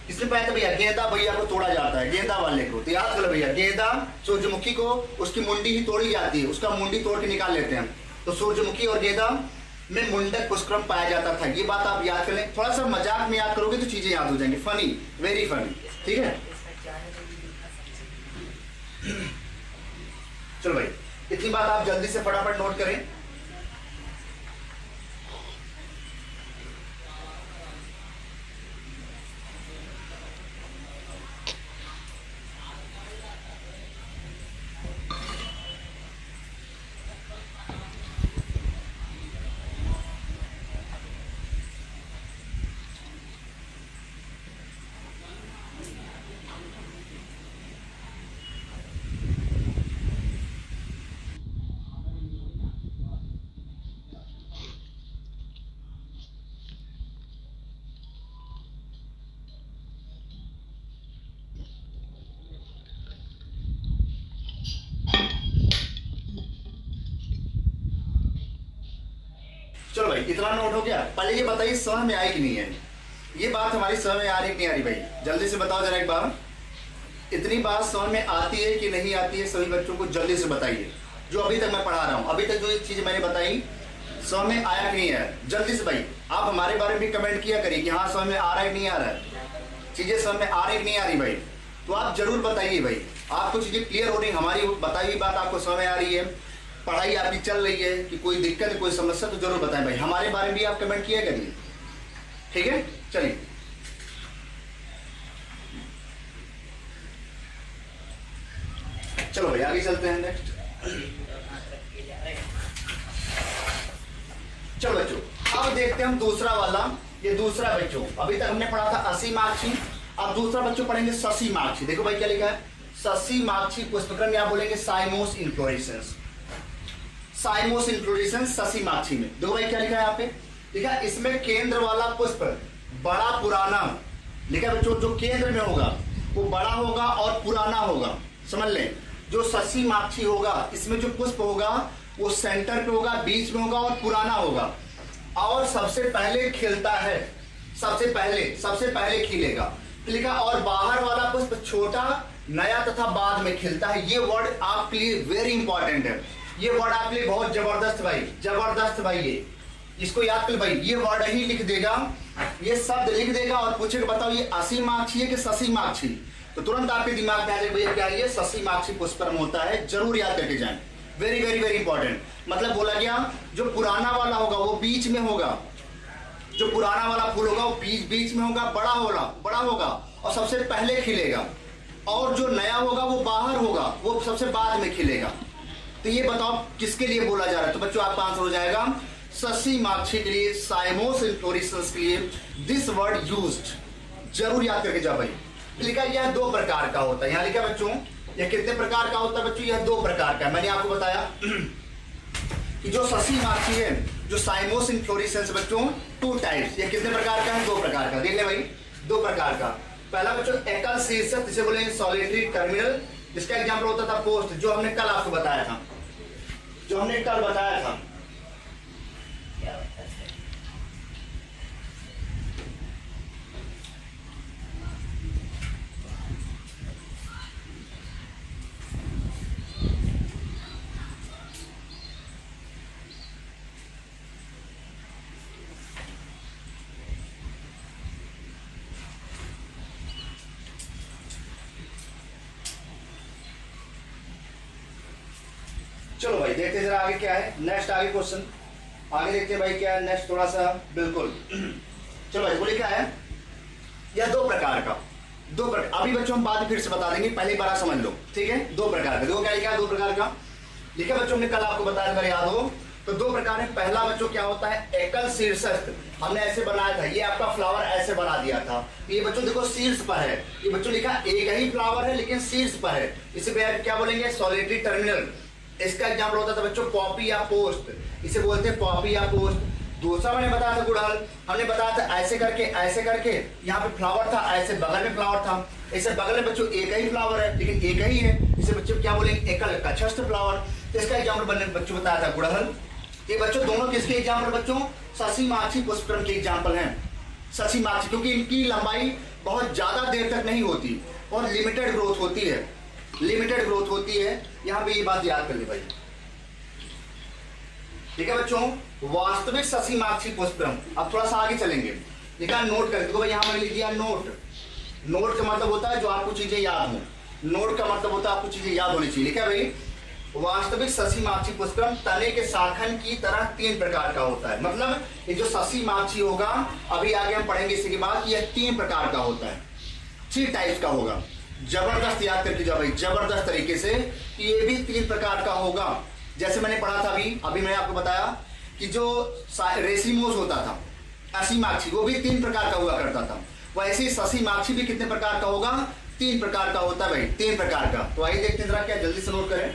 इसमें पहले भैया गेंदा भैया को तोड़ा जाता है, गेंदा वाले को। तो याद करो भैया, गेंदा सूरजमुखी को उसकी मुंडी ही तोड़ी जाती है, उसका मुंडी तोड़ के निकाल लेते हैं। तो सूरजमुखी और गेंदा में मुंडक पुष्पक्रम पाया जाता था। ये बात आप याद कर लें, थोड़ा सा मजाक में याद करोगे तो चीजें याद हो जाएंगी, फनी, वेरी फनी, ठीक है। चलो भाई, इतनी बात आप जल्दी से फटाफट नोट करें। चलो भाई, इतना नोट हो गया। पहले ये बताइए समझ में आई कि नहीं है, ये बात हमारी समझ में आ रही कि नहीं आ रही भाई, जल्दी से बताओ जरा एक बार। इतनी बात समझ में आती है कि नहीं आती है, सभी बच्चों को जल्दी से बताइए। जो अभी तक मैं पढ़ा रहा हूँ, अभी तक जो चीज मैंने बताई समझ में आया कि नहीं है, जल्दी से भाई। आप हमारे बारे में भी कमेंट किया करिए कि हाँ समझ में आ रहा है कि नहीं आ रहा है, चीजें समझ में आ रही कि नहीं आ रही भाई। तो आप जरूर बताइए भाई, आपको चीजें क्लियर हो रही, हमारी बताई हुई बात आपको समझ में आ रही है, पढ़ाई आपकी चल रही है, कि कोई दिक्कत है, कोई समस्या, तो जरूर बताएं भाई। हमारे बारे में भी आप कमेंट किया करिए, ठीक है। चलिए चलो भाई आगे चलते हैं नेक्स्ट। चलो बच्चों, अब देखते हैं हम दूसरा वाला। ये दूसरा बच्चों, अभी तक हमने पढ़ा था असी माक्षी, अब दूसरा बच्चों पढ़ेंगे शशि माक्षी। देखो भाई क्या लिखा है, शशि माक्षी पुष्पक्रम, या बोलेंगे साइमोस इन्फ्लोरेसेंस। साइमोस इन्फ्लोरेसेंस शशि माक्षी में देखो भाई क्या लिखा है यहाँ पे, लिखा है इसमें केंद्र वाला पुष्प बड़ा पुराना, लिखा बच्चों जो केंद्र में होगा वो बड़ा होगा और पुराना होगा। समझ लें, जो शशि माक्षी होगा इसमें जो पुष्प होगा वो सेंटर पे होगा, बीच में होगा और पुराना होगा, और सबसे पहले खिलता है, सबसे पहले खिलेगा। तो लिखा और बाहर वाला पुष्प छोटा, नया तथा बाद में खिलता है। ये वर्ड आपके लिए वेरी इंपॉर्टेंट है, ये वर्ड आपके लिए बहुत जबरदस्त भाई, जबरदस्त भाई। ये इसको याद कर भाई, ये वर्ड ही लिख देगा, ये शब्द लिख देगा और पूछेगा बताओ ये असी माक्षी है कि शशि माक्षी, तो तुरंत आपके दिमाग में आ जाएगा भैया क्या है, ये शशि माक्षी पुष्पक्रम होता है। जरूर याद करके जाएं, वेरी वेरी वेरी इंपॉर्टेंट। मतलब बोला गया जो पुराना वाला होगा वो बीच में होगा, जो पुराना वाला फूल होगा वो बीच में होगा, बड़ा होगा और सबसे पहले खिलेगा, और जो नया होगा वो बाहर होगा, वो सबसे बाद में खिलेगा। तो ये बताओ किसके लिए बोला जा रहा है, तो बच्चों आपका आंसर हो जाएगा ससी माक्षी के लिए, साइमोस इन्फ्लोरेसेंस के लिए दिस वर्ड यूज्ड, जरूर याद करके जाओ भाई। लिखा यह दो प्रकार का होता है, यहाँ लिखा बच्चों यह कितने प्रकार का होता है बच्चों, यह दो प्रकार का है। मैंने आपको बताया कि जो ससी माक्षी है, जो साइमोस इन्फ्लोरेसेंस बच्चों, टू टाइप्स, ये कितने प्रकार का है, दो प्रकार का। देख ले भाई, दो प्रकार का। पहला बच्चों एकल शीर्षक, जिसे बोलेंगे सॉलिटरी टर्मिनल, इसका एग्जाम्पल होता था पोस्ट, जो हमने कल आपको बताया था, जो हमने कल बताया था। चलो भाई देखते हैं जरा आगे क्या है, नेक्स्ट आगे क्वेश्चन आगे देखते हैं भाई क्या है नेक्स्ट, थोड़ा सा बिल्कुल। चलो भाई बोले क्या है, यह दो प्रकार का, दो प्रकार, अभी बच्चों हम बाद में फिर से बता देंगे, पहले बार समझ लो, ठीक है। दो प्रकार का, दो क्या लिखा है, दो प्रकार का लिखा बच्चों, हमने कल आपको बताया अगर याद हो तो। दो प्रकार है, पहला बच्चों क्या होता है एकल शीर्षक, हमने ऐसे बनाया था, ये आपका फ्लावर ऐसे बना दिया था, ये बच्चों देखो शीर्ष पर है, ये बच्चों लिखा एक ही फ्लावर है लेकिन शीर्ष पर है, इसे क्या बोलेंगे सॉलिटरी टर्मिनल। इसका एग्जाम्पल होता था बच्चों पॉपी या पोस्ट, इसे बोलते हैं पॉपी या पोस्ट। दूसरा मैंने बताया था गुड़हल, हमने बताया था ऐसे करके यहाँ पे फ्लावर था, ऐसे बगल में फ्लावर था, इसे बगल में बच्चों एक ही फ्लावर है लेकिन एक ही है, इसे बच्चों क्या बोलेंगे एकल कक्षस्थ फ्लावर। इसका एग्जाम्पल बच्चों बताया था गुड़हल। ये बच्चों दोनों किसके एग्जाम्पल बच्चों, ससी माक्षी पुष्पक्रम के एग्जाम्पल हैं। ससी माक्षी क्योंकि इनकी लंबाई बहुत ज्यादा देर तक नहीं होती और लिमिटेड ग्रोथ होती है, लिमिटेड ग्रोथ होती है, यहां पे ये बात याद कर ले भाई, ठीक है बच्चों। वास्तविक ससी माक्षी पुष्पक्रम, अब थोड़ा सा आगे चलेंगे, लिखा नोट कर देखो भाई, यहां मैंने लिख दिया नोट। नोट का मतलब होता है जो आपको चीजें याद हो, नोट का मतलब होता है आपको चीजें याद होनी चाहिए। लिखा भाई वास्तविक ससी माक्षी पुष्पक्रम तने के शाखन की तरह तीन प्रकार का होता है, मतलब ये जो ससी माक्षी होगा अभी आगे हम पढ़ेंगे इसके बाद, यह तीन प्रकार का होता है, थ्री टाइप्स का होगा। जबरदस्त याद करके जाओ भाई, जबरदस्त तरीके से, ये भी तीन प्रकार का होगा। जैसे मैंने पढ़ा था अभी मैंने आपको बताया कि जो रेसिमोस होता था, ससी माक्षी, वो भी तीन प्रकार का हुआ करता था, वैसे ही ससी माक्षी भी कितने प्रकार का होगा, तीन प्रकार का होता है भाई, तीन प्रकार का। तो आइए देखते हैं जरा, क्या जल्दी से नोट करें।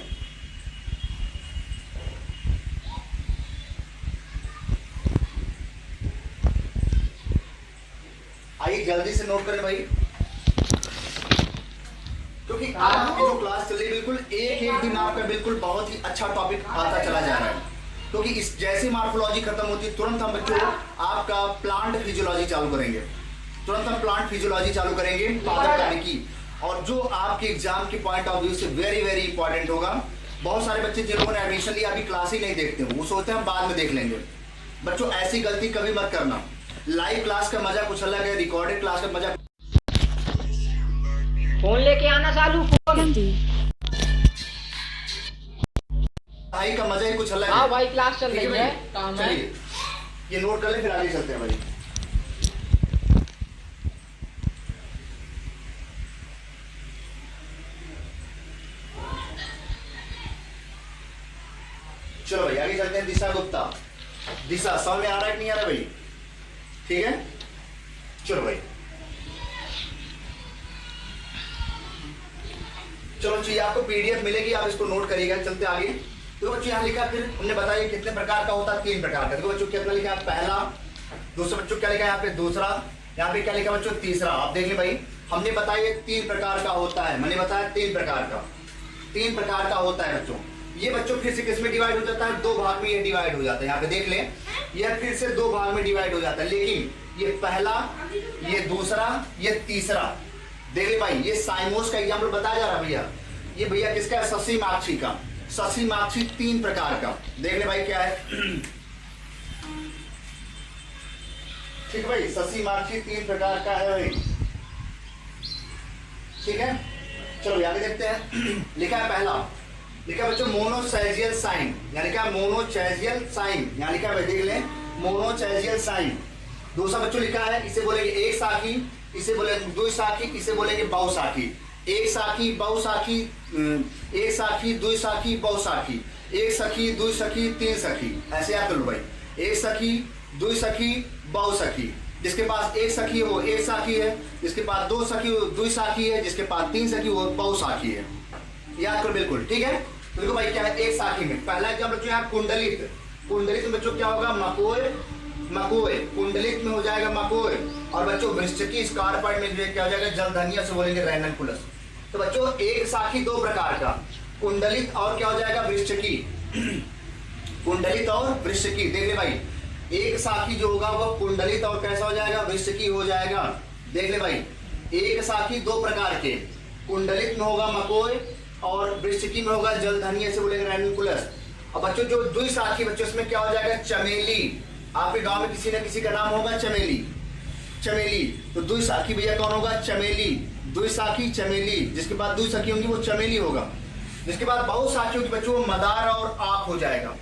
आइए जल्दी से नोट करें भाई, क्योंकि आज की जो क्लास चल रही है बिल्कुल एक एक दिन आपका बिल्कुल बहुत ही अच्छा टॉपिक आता चला जा रहा है, क्योंकि इस जैसे मार्फोलॉजी खत्म होती है तुरंत हम बच्चों आपका प्लांट फिजियोलॉजी चालू करेंगे, तुरंत हम प्लांट फिजियोलॉजी चालू करेंगे पादप करने की, और जो आपके एग्जाम के पॉइंट ऑफ व्यू से वेरी वेरी इंपॉर्टेंट होगा। बहुत सारे बच्चे जिन लोगों ने एडमिशन लिया अभी क्लास ही नहीं देखते, वो सोचते हैं हम बाद में देख लेंगे। बच्चों ऐसी गलती कभी मत करना, लाइव क्लास का मजा कुछ अलग है, रिकॉर्डेड क्लास का मजा। फोन लेके आना चालू, फोन भाई का मजा ही कुछ अलग है। हाँ भाई क्लास चल रही है, काम है। चलिए ये नोट कर ले, फिर आगे चलते हैं भाई। चलो भाई आगे चलते हैं। दिशा गुप्ता, दिशा सामने आ रहा है कि नहीं आ रहा भाई, ठीक है। चलो भाई चलो चाहिए आपको पीडीएफ मिलेगी, आप इसको नोट करिएगा। चलते आगे। तो बच्चों यहाँ लिखा, फिर हमने बताया कितने प्रकार का होता है, तीन प्रकार का। देखो बच्चों कितना लिखा है, पहला, दूसरा बच्चों क्या लिखा है यहाँ पे, दूसरा, यहाँ पे क्या लिखा बच्चों, तीसरा। आप देख ले भाई, हमने बताया तीन प्रकार का होता है, मैंने बताया तीन प्रकार का, तीन प्रकार का होता है बच्चों। ये बच्चों फिर से किस में डिवाइड हो जाता है, दो भाग में ये डिवाइड हो जाता है। यहाँ पे देख लें, यह फिर से दो भाग में डिवाइड हो जाता है, लेकिन ये पहला, ये दूसरा, ये तीसरा। देख ले भाई, ये साइमोस का एग्जाम्पल बताया जा रहा है भैया, ये भैया किसका है, ससी माक्षी का। ससी माक्षी तीन प्रकार का, देख ले भाई क्या है, ठीक भाई, ससी माक्षी तीन प्रकार का है भाई, ठीक है। चलो आगे देखते हैं। लिखा है पहला, लिखा है बच्चों मोनोचैजियल साइन, यानी क्या, मोनोचैजियल साइन, यहाँ लिखा है भाई, देख लें, मोनोचैजियल साइन। दूसरा बच्चों लिखा है, इसे बोलेंगे एक साखी, इसे बोलेंगे दो साखी, इसे बोलेंगे बहुसाखी। एक साखी, बहुसाखी, एक साखी, दो साखी, बहुसाखी, एक सखी, दो सखी, तीन सखी, ऐसे याद कर लो भाई। एक सखी, दुई सखी, बहु सखी। जिसके पास एक सखी है वो एक साखी है, जिसके पास दो सखी वो दुई साखी है, जिसके पास तीन सखी वो बहु साखी है। याद करो बिल्कुल, ठीक है। तो देखो भाई क्या है एक साखी में, पहला एग्जाम्पल बच्चों यहाँ कुंडलित। कुंडलित में बच्चों क्या होगा, मकोय, मकोय, कुंडलित में हो जाएगा मकोय। और बच्चों वृश्चिकी स्कार पॉइंट में क्या हो जाएगा, जलधनिया से बोलेंगे रैननकुलस। तो बच्चों एक साखी दो प्रकार का, कुंडलित और क्या हो जाएगा वृश्चिकी, कुंडलित और वृश्चिकी। देख ले भाई, एक साखी जो होगा वो कुंडलित और कैसा हो जाएगा, वृश्चिकी हो जाएगा। देख ले भाई, एक साखी दो प्रकार के, कुंडलित में होगा मकोय और वृश्चिकी में होगा जलधनिया से बोलेंगे रैनकुलस। और बच्चों जो दुई साखी बच्चों इसमें क्या हो जाएगा, चमेली। आपके गांव में किसी न किसी का नाम होगा चमेली, चमेली। तो दुई साखी भैया कौन होगा, चमेली। दुई साखी चमेली, जिसके बाद दुई साखी होंगी वो चमेली होगा। जिसके बाद बहु साखी होगी बच्चों वो मदार और आंख हो जाएगा।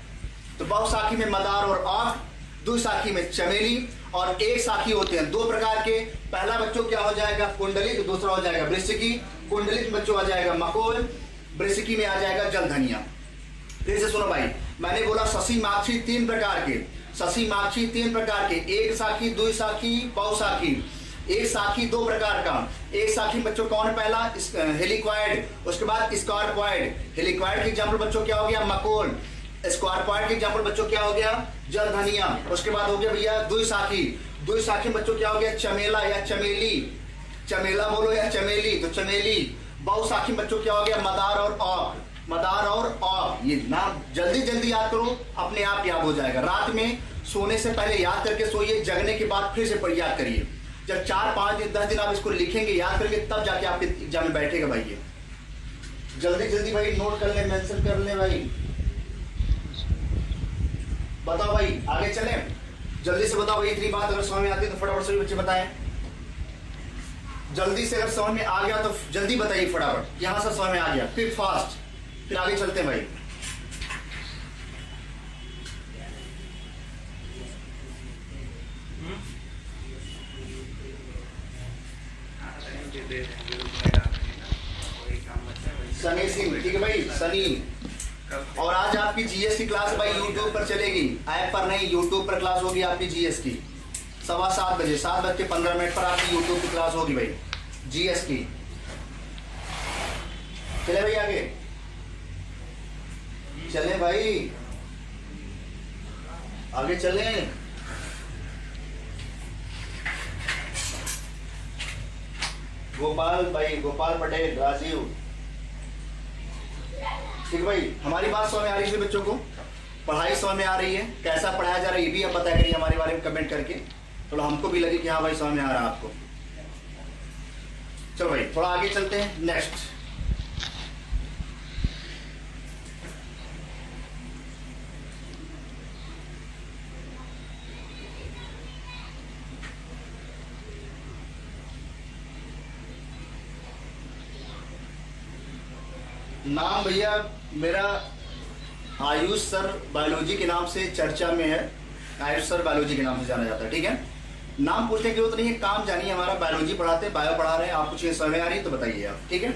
तो बहु साखी में मदार और आंख, दुई साखी में चमेली। और एक साखी होते हैं दो प्रकार के, पहला बच्चों क्या हो जाएगा कुंडलित, दूसरा हो जाएगा वृश्चिकी। कुंडलित में बच्चों आ जाएगा मकोय, वृश्चिकी में आ जाएगा जलधनिया। फिर से सुनो भाई, मैंने बोला शशि माक्षी तीन प्रकार के, शशि माक्षी तीन प्रकार के, एक साखी, दुई साखी, बहु साखी। एक साखी दो प्रकार का, एक साखी बच्चों कौन है, पहला हेलिक्वाइड, उसके बाद स्कॉर्पॉइड। हेलिक्वाइड के एग्जाम्पल बच्चों क्या हो गया, मकोल। स्कॉर्पॉइड के एग्जाम्पल बच्चों क्या हो गया, जलधनिया। उसके बाद हो गया भैया दुई साखी। दुई साखी बच्चों क्या हो गया, चमेला या चमेली, चमेला बोलो या चमेली, तो चमेली। बहु साखी बच्चों क्या हो गया, मदार और औक, मदार और औक। ये नाम जल्दी जल्दी याद करो, अपने आप याद हो जाएगा। रात में सोने से पहले याद करके सोइए, जगने के बाद फिर से याद करिए। जब 4, 5 दिन 10 दिन आप इसको लिखेंगे, याद करेंगे, तब जाके आपके एग्जाम में बैठेगा भाई। ये जल्दी जल्दी भाई नोट कर ले, मेंशन कर ले भाई। बताओ भाई आगे चले, जल्दी से बताओ भाई। इतनी बात अगर समझ में आती है तो फटाफट सभी बच्चे बताएं। जल्दी से अगर समझ में आ गया तो जल्दी बताइए फटाफट, यहां से समझ में आ गया फिर फास्ट, फिर आगे चलते हैं भाई। सनी सिंह, ठीक है भाई, सनी। और आज आपकी जीएस की क्लास भाई यूट्यूब पर चलेगी, ऐप पर नहीं, यूट्यूब पर क्लास होगी आपकी जीएस की 7:15 बजे, 7:15 पर आपकी यूट्यूब की क्लास होगी भाई जीएस की। चले भाई आगे चले भाई, आगे चले। गोपाल भाई, गोपाल पटेल, राजीव, ठीक भाई। हमारी बात समझ में आ रही है बच्चों को, पढ़ाई समझ में आ रही है, कैसा पढ़ाया जा रहा है ये भी आप बता करिए हमारे बारे में कमेंट करके, थोड़ा हमको भी लगे कि हाँ भाई समझ में आ रहा है आपको। चलो भाई थोड़ा आगे चलते हैं, नेक्स्ट। नाम भैया मेरा आयुष सर बायोलॉजी के नाम से चर्चा में है, आयुष सर बायोलॉजी के नाम से जाना जाता है, ठीक है। नाम पूछने की जरूरत नहीं है, काम जानिए, हमारा बायोलॉजी पढ़ाते हैं, बायो पढ़ा रहे हैं, आपको चीजें समझ में आ रही है तो बताइए आप, ठीक है।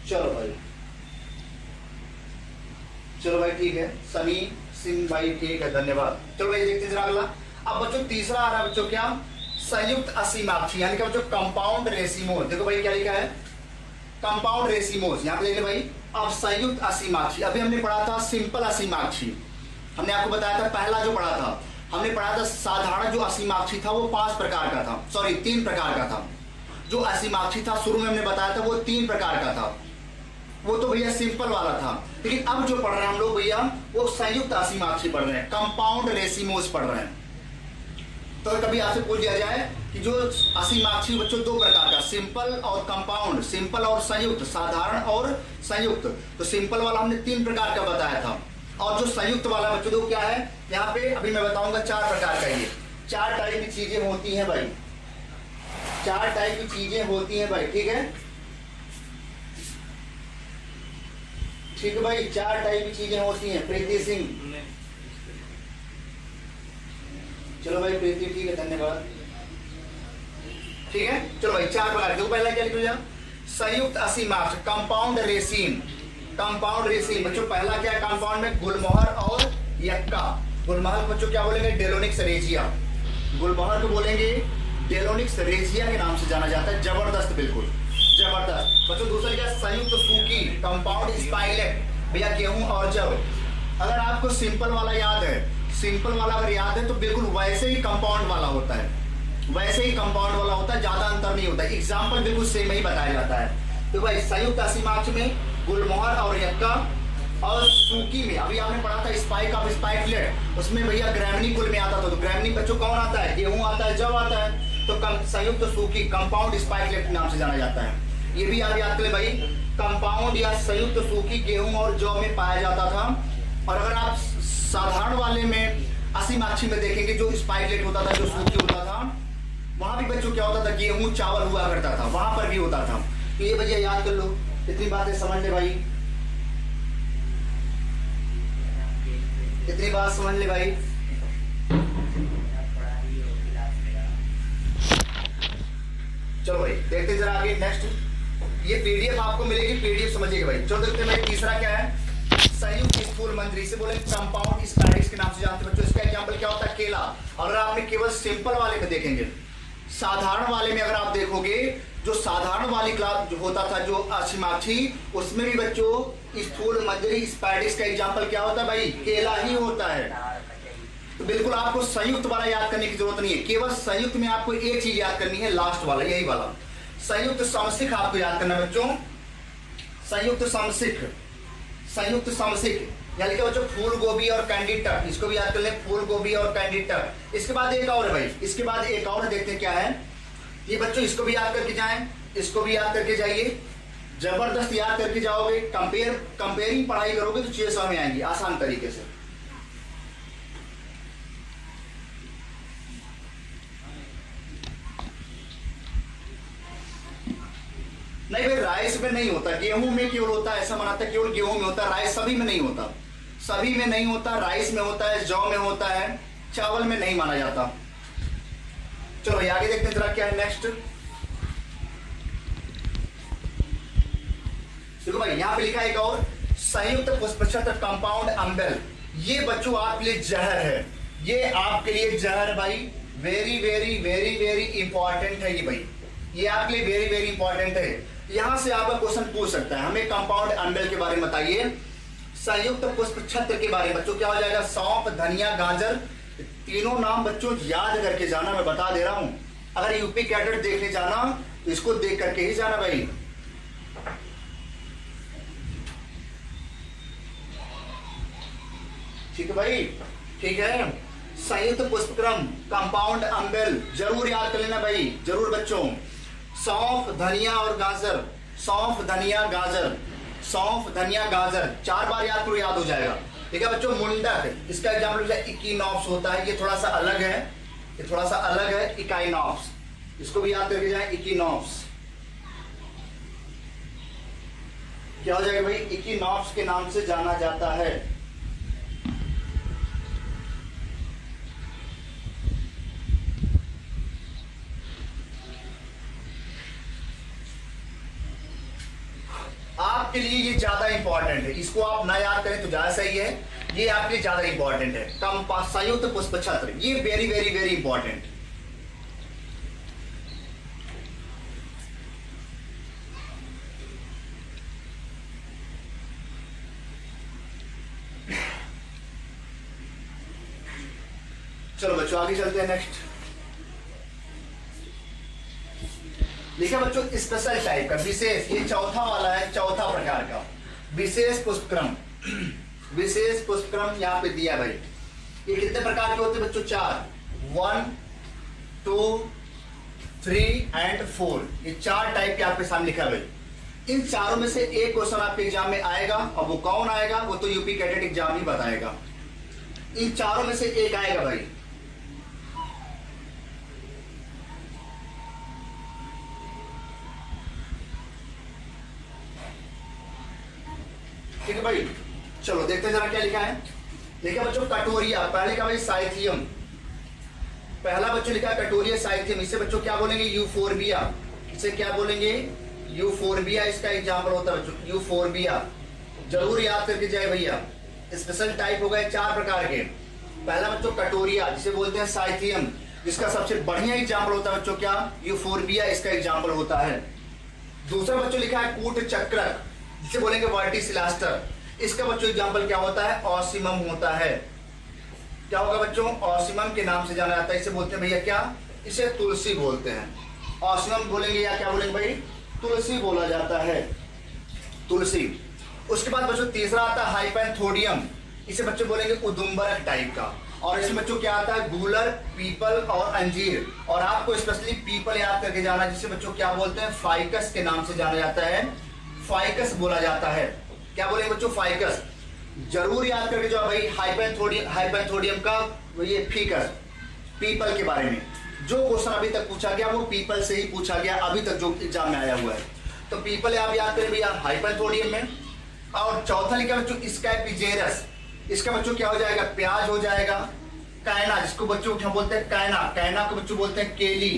चलो भाई, चलो भाई ठीक है, सनी सिंह भाई ठीक है, धन्यवाद। चलो भाई देखते जरा अगला। अब बच्चों तीसरा आ रहा है बच्चों क्या, संयुक्त असीमाक्षी, यानी कि बच्चों कंपाउंड रेसिमोज। देखो भाई क्या लिखा है, कंपाउंड रेसिमोज, यहाँ पे देख ले भाई। अब संयुक्त असीमाक्षी, अभी हमने पढ़ा था सिंपल असीमाक्षी, हमने आपको बताया था पहला जो पढ़ा था, हमने पढ़ा था साधारण जो असीमाक्षी था वो 5 प्रकार का था, सॉरी 3 प्रकार का था। जो असीमाक्षी था शुरू में हमने बताया था वो 3 प्रकार का था, वो तो भैया सिंपल वाला था। लेकिन अब जो पढ़ रहे हैं हम लोग भैया वो संयुक्त असीमाक्षी पढ़ रहे हैं, कंपाउंड रेसिमोज पढ़ रहे हैं। तो कभी आपसे पूछ दिया जाए कि जो असीमाक्षी बच्चों 2 प्रकार का, सिंपल और कंपाउंड, सिंपल और संयुक्त, साधारण और संयुक्त, तो सिंपल वाला हमने 3 प्रकार का बताया था। और जो संयुक्त वाला बच्चों तो क्या है, यहाँ पे अभी मैं बताऊंगा 4 प्रकार का। ये 4 टाइप की चीजें होती हैं भाई, 4 टाइप की चीजें होती हैं भाई, ठीक है, ठीक है भाई, 4 टाइप की चीजें होती हैं। प्रीति सिंह, चलो भाई प्रीति ठीक है, धन्यवाद, ठीक है। चलो भाई 4 प्रकार, देखो पहला क्या लिखो, संयुक्त असीमाक्ष कंपाउंड रेसिन, कंपाउंड रेसिन बच्चों, पहला क्या है कंपाउंड में, गुलमोहर और यक्का। गुलमोहर बच्चों क्या बोलेंगे, डेलोनिक्स रेजिया। गुलमोहर को बोलेंगे डेलोनिक्स रेजिया के नाम से जाना जाता है। जबरदस्त, बिल्कुल जबरदस्त बच्चों। दूसरा क्या, संयुक्त सूकी कंपाउंड स्पाइलेट, भैया गेहूं और जव। अगर आपको सिंपल वाला याद है, सिंपल वाला अगर याद है तो बिल्कुल वैसे ही कंपाउंड वाला होता है, वैसे ही कंपाउंड वाला होता है, ज्यादा अंतर नहीं होता है। एग्जाम्पल बिल्कुल सेम ही बताया जाता है। तो भाई संयुक्त असीमाक्ष में गुलमोहर और यक्का, और सूकी में अभी आपने पढ़ा था स्पाइक ऑफ स्पाइकलेट, उसमें भैया ग्रैमनी कुल में आता था। तो ग्रैमनी बच्चों कौन आता है, गेहूं आता है, जव आता है। तो संयुक्त सूकी कंपाउंड स्पाइकलेट के नाम से जाना जाता है। ये भी आप याद करें भाई, कंपाउंड या संयुक्त सूकी गेहूं और जौ में पाया जाता था। और अगर आप साधारण वाले में असीमाक्षी में देखेंगे, जो स्पाइकलेट होता था, जो सूकी होता था, वहां भी बच्चों क्या होता था, गेहूं चावल हुआ करता था, वहां पर भी होता था। तो ये भैया याद कर लो, इतनी बातें समझ ले भाई, इतनी बात समझ ले भाई। चलो भाई देखते जरा आगे नेक्स्ट। ये पीडीएफ आपको मिलेगी, पीडीएफ समझिएगा भाई। चलो देखते हैं तीसरा क्या है, संयुक्त स्थूल मंजरी से बोले कंपाउंड स्पाइरिस के नाम से जानते हैं बच्चों। इसका एग्जांपल क्या होता है, केला। अगर आपने केवल सिंपल वाले में देखेंगे, साधारण वाले में अगर आप देखोगे, जो साधारण वाली क्लास जो होता था, जो असीमाक्षी, उसमें भी बच्चों स्थूल मंजरी स्पाइरिस का एग्जांपल क्या होता है भाई, केला ही होता है। तो बिल्कुल आपको संयुक्त वाला याद करने की जरूरत नहीं है, केवल संयुक्त में आपको एक चीज याद करनी है, लास्ट वाला, यही वाला संयुक्त समशिक आपको याद करना है बच्चों। संयुक्त समशिक, संयुक्त समशिक यहाँ लिखा बच्चों फूल गोभी और कैंडिटर, इसको भी याद कर ले, फूल गोभी और कैंडिटर। इसके बाद एक और है भाई, इसके बाद एक और देखते हैं क्या है ये बच्चों, इसको भी याद करके जाएं, इसको भी याद करके जाइए, जबरदस्त याद करके जाओगे। कंपेयरिंग पढ़ाई करोगे तो चीजें समझ में आएंगी आसान तरीके से। नहीं भाई, राइस में नहीं होता, गेहूं में केवल होता है, ऐसा मनाता है केवल गेहूं में होता है, राइस सभी में नहीं होता, सभी में नहीं होता, राइस में होता है, जौ में होता है, चावल में नहीं माना जाता। चलो आगे देखते हैं जरा क्या है नेक्स्ट। देखो भाई यहां पे लिखा है एक और, संयुक्त पुष्पछत्र कंपाउंड अम्बेल। ये बच्चों आपके लिए जहर है, ये आपके लिए जहर भाई, very very very very important है ये भाई, ये आपके लिए वेरी वेरी इंपॉर्टेंट है। यहां से आपका क्वेश्चन पूछ सकता है, हमें कंपाउंड अम्बेल के बारे में बताइए। संयुक्त पुष्पछत्र के बारे में बच्चों क्या हो जाएगा, सौंफ, धनिया, गाजर, तीनों नाम बच्चों याद करके जाना, मैं बता दे रहा हूं। अगर यूपी कैडेट देखने जाना तो इसको देख करके ही जाना भाई। ठीक है भाई, ठीक है। संयुक्त पुष्पक्रम कंपाउंड अम्बेल जरूर याद कर लेना भाई, जरूर बच्चों। सौंफ, धनिया और गाजर, सौंफ, धनिया, गाजर, सौंफ, धनिया, गाजर, 4 बार याद करो, याद हो जाएगा। ठीक है बच्चों। मुंडक, इसका एग्जाम्पल इक्विनॉक्स होता है, ये थोड़ा सा अलग है, ये थोड़ा सा अलग है, इक्विनॉक्स, इसको भी याद करके जाए, इक्विनॉक्स क्या हो जाएगा भाई, इक्विनॉक्स के नाम से जाना जाता है। आपके लिए ये ज्यादा इंपॉर्टेंट है, इसको आप ना याद करें तो ज्यादा सही है, ये आपके लिए ज्यादा इंपॉर्टेंट है। संयुक्त पुष्पछत्र, ये वेरी वेरी वेरी इंपॉर्टेंट। चलो बच्चों आगे चलते हैं नेक्स्ट। लिखा बच्चों स्पेशल टाइप का, विशेष, ये चौथा वाला है, चौथा प्रकार का विशेष पुष्पक्रम। विशेष पुष्पक्रम यहाँ पे दिया भाई। ये कितने प्रकार के होते हैं बच्चों, 4, 1, 2, 3 एंड 4, ये 4 टाइप के आपके सामने लिखा भाई। इन चारों में से एक क्वेश्चन आपके एग्जाम में आएगा, और वो कौन आएगा, वो तो यूपी कैडेट एग्जाम ही बताएगा। इन चारों में से एक आएगा भाई। ठीक है भाई, चलो देखते हैं जरा क्या लिखा है। देखिए बच्चों कटोरिया, पहले का भाई साइथियम, पहला बच्चों लिखा है कटोरिया साइथियम, इससे बच्चों क्या बोलेंगे, यूफोरबिया, इसे क्या बोलेंगे, यूफोरबिया, इसका एग्जाम्पल होता है बच्चों यूफोरबिया। जरूर याद करके जाए भैया। स्पेशल टाइप हो गए 4 प्रकार के। पहला बच्चों कटोरिया, जिसे बोलते हैं साइथियम, जिसका सबसे बढ़िया एग्जाम्पल होता है बच्चों क्या, यूफोर्बिया इसका एग्जाम्पल होता है। दूसरा बच्चों लिखा है कूट चक्रक, जिसे बोलेंगे वर्टिसिलास्टर, इसका बच्चों एग्जाम्पल क्या होता है, ऑसिमम होता है। क्या होगा बच्चों, ऑसिमम के नाम से जाना जाता है। इसे बोलते हैं भैया क्या, इसे तुलसी बोलते हैं। ऑसिमम बोलेंगे या क्या बोलेंगे भाई, तुलसी बोला जाता है, तुलसी। उसके बाद बच्चों तीसरा आता है हाइपैंथोडियम, इसे बच्चों बोलेंगे उदुम्बरक टाइप का। और इसमें बच्चों क्या आता है, गूलर, पीपल और अंजीर। और आपको स्पेशली पीपल याद करके जाना, जिसे बच्चों क्या बोलते हैं, फाइकस के नाम से जाना जाता है, फाइकस बोला जाता है। क्या बोलेंगे बच्चों, फाइकस। जरूर याद करके जाओ भाई हाइपैंथोडियम का ये फीकस, पीपल के बारे में जो क्वेश्चन अभी तक पूछा गया वो पीपल से ही पूछा गया, अभी तक जो एग्जाम में आया हुआ है। तो पीपल आप याद करें भैया हाइपैंथोडियम में। और चौथा लिखा बच्चों स्कैपिजेरस, इसका बच्चों क्या हो जाएगा, प्याज हो जाएगा। कैना, जिसको बच्चों क्या बोलते हैं, कैना, कैना को बच्चों बोलते हैं केली,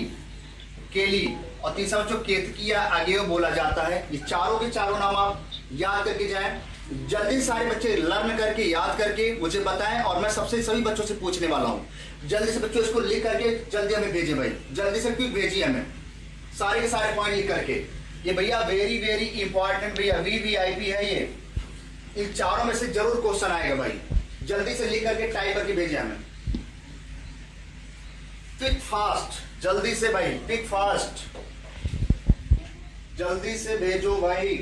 केली। और तीसरा बच्चों केतकिया आगे बोला जाता है। ये चारों के चारों नाम आप याद करके जाएं। जल्दी सारे बच्चे लर्न करके याद करके मुझे बताएं, और मैं सबसे सभी बच्चों से पूछने वाला हूं। जल्दी से बच्चों इसको लिख करके जल्दी हमें भेजें भाई, जल्दी से क्यों भेजिए हमें सारे के सारे पॉइंट लिख करके। ये भैया वेरी वेरी इंपॉर्टेंट भैया, VVIP है ये। इन चारों में से जरूर क्वेश्चन आएगा भाई, जल्दी से लिख करके टाइप करके भेजिए हमें। क्विक फास्ट, जल्दी से भाई, क्विक फास्ट, जल्दी से भेजो भाई।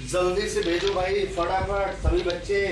जल्दी से भेजो भाई फटाफट सभी बच्चे।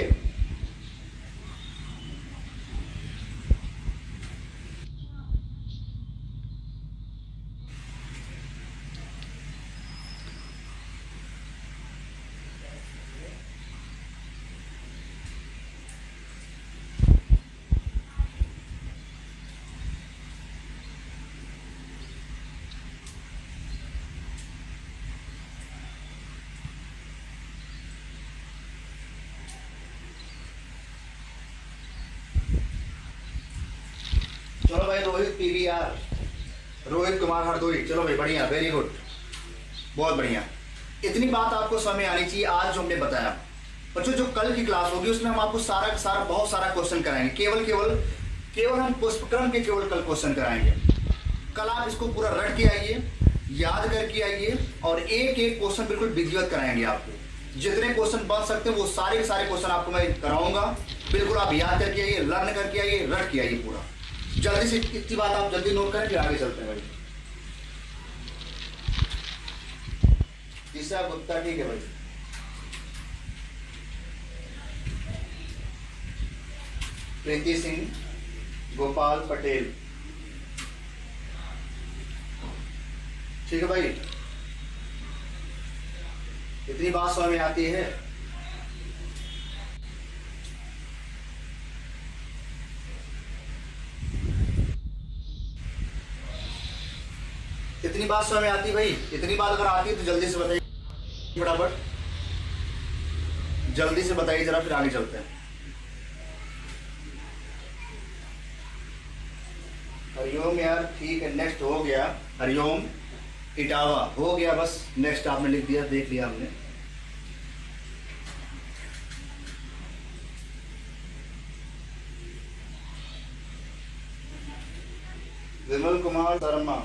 चलो भाई रोहित PVR, रोहित कुमार हरदोई, चलो भाई बढ़िया, वेरी गुड, बहुत बढ़िया। इतनी बात आपको समझ में आनी चाहिए आज जो हमने बताया। बच्चों जो कल की क्लास होगी उसमें हम आपको सारा का सारा बहुत सारा क्वेश्चन कराएंगे, केवल हम पुष्पक्रम के केवल कल क्वेश्चन कराएंगे। कल आप इसको पूरा रट के आइए, याद करके आइए, और एक एक क्वेश्चन बिल्कुल विधिवत कराएंगे आपको। जितने क्वेश्चन बन सकते हैं वो सारे के सारे क्वेश्चन आपको मैं कराऊंगा। बिल्कुल आप याद करके आइए, लर्न करके आइए, रट के आइए पूरा। जल्दी से इतनी बात आप जल्दी नोट करें, फिर आगे चलते हैं भाई। तीसरा गुप्ता, ठीक है भाई। प्रीति सिंह, गोपाल पटेल, ठीक है भाई। इतनी बात समझ में आती है। इतनी बात समझ में आती है भाई, इतनी बात अगर आती है तो जल्दी से बताइए फटाफट, जल्दी से बताइए जरा, फिर आगे चलते हैं। हरिओम यार, ठीक है, नेक्स्ट हो गया। हरिओम इटावा हो गया, बस नेक्स्ट आपने लिख दिया, देख लिया हमने। विमल कुमार शर्मा,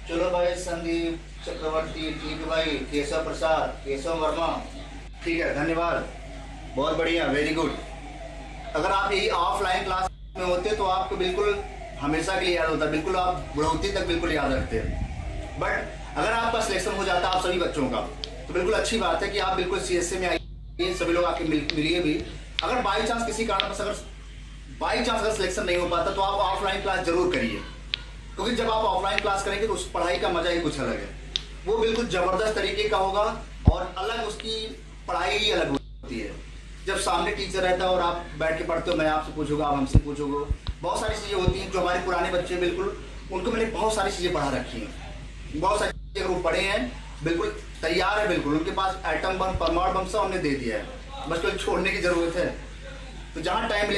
चलो भाई। संदीप चक्रवर्ती, ठीक है भाई। केशव प्रसाद, केशव वर्मा, ठीक है, धन्यवाद, बहुत बढ़िया, वेरी गुड। अगर आप यही ऑफलाइन क्लास में होते तो आपको बिल्कुल हमेशा के लिए याद होता, बिल्कुल आप बुढ़ौती तक बिल्कुल याद रखते हैं। बट अगर आपका सिलेक्शन हो जाता आप सभी बच्चों का तो बिल्कुल अच्छी बात है कि आप बिल्कुल CSA में आइए, सभी लोग आके मिलिए भी। अगर बाई चांस किसी कारण अगर बाई चांस अगर सिलेक्शन नहीं हो पाता तो आप ऑफलाइन क्लास जरूर करिए, क्योंकि जब आप ऑफलाइन क्लास करेंगे तो उस पढ़ाई का मजा ही कुछ अलग है। वो बिल्कुल जबरदस्त तरीके का होगा और अलग उसकी पढ़ाई ही अलग होती है। जब सामने टीचर रहता है और आप बैठ के पढ़ते हो, मैं आपसे पूछूंगा, आप हमसे पूछोगे, बहुत सारी चीज़ें होती हैं जो हमारे पुराने बच्चे बिल्कुल, उनको मैंने बहुत सारी चीज़ें पढ़ा रखी हैं, बहुत सारी चीज़ें वो पढ़े हैं, बिल्कुल तैयार है, बिल्कुल उनके पास एटम बम, परमाणु बम सब हमने दे दिया है, बस कोई छोड़ने की जरूरत है। तो जहाँ टाइम